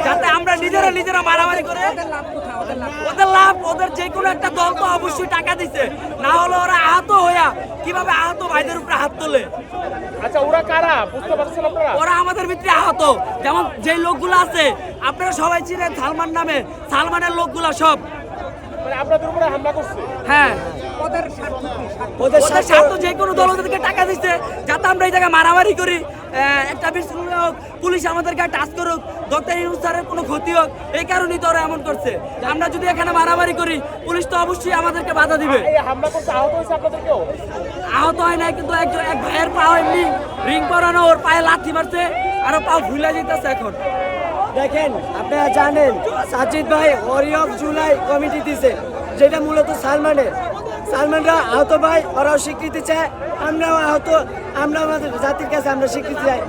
যাতে আমরা নিজেরা মারামারি করে ওদের লাভ, ওদের যে কোনো একটা দল তো অবশ্যই টাকা দিচ্ছে, না হলে ওরা আহত হইয়া কিভাবে আহত ভাইদের উপরে হাত তোলে। আচ্ছা, ওরা কারা বুঝতে পারছেন আপনারা? ওরা আমাদের ভিতরে আহত, যেমন যে লোকগুলো আছে আপনারা সবাই চিনেন সালমান নামে, সালমানের লোকগুলো সব মানে আপনাদের উপরে হামলা করছে। হ্যাঁ, ওদের স্বার্থ যে কোনো দল ওদেরকে টাকা দিচ্ছে যাতে আমরা এই জায়গায় মারামারি করি, একটা বিশৃঙ্খলা হোক, পুলিশ আমাদের গায়ে টাচ করুক, ডক্টর ইউনূস স্যারের কোনো ক্ষতি হোক, এই কারণেই তো ওরা এমন করছে। আমরা যদি এখানে মারামারি করি পুলিশ তো অবশ্যই আমাদেরকে বাধা দিবে। এই হামলা করছে, আহত হয়েছে আপনাদের কেউ? আহত হয় নাই, কিন্তু এক ভাইয়ের পা এমনি রিং পরানো, ওর পায়ে লাথি মারছে আর পা ভুলে যেতেছে এখন। দেখেন, আপনারা জানেন সাজিদ ভাই হরিয়ক জুলাই কমিটি দিছে, যেটা মূলত সালমানরা আহত ভাই, ওরাও স্বীকৃতি চায়, আমরাও আহত, আমরা আমাদের জাতির কাছে আমরা স্বীকৃতি চাই।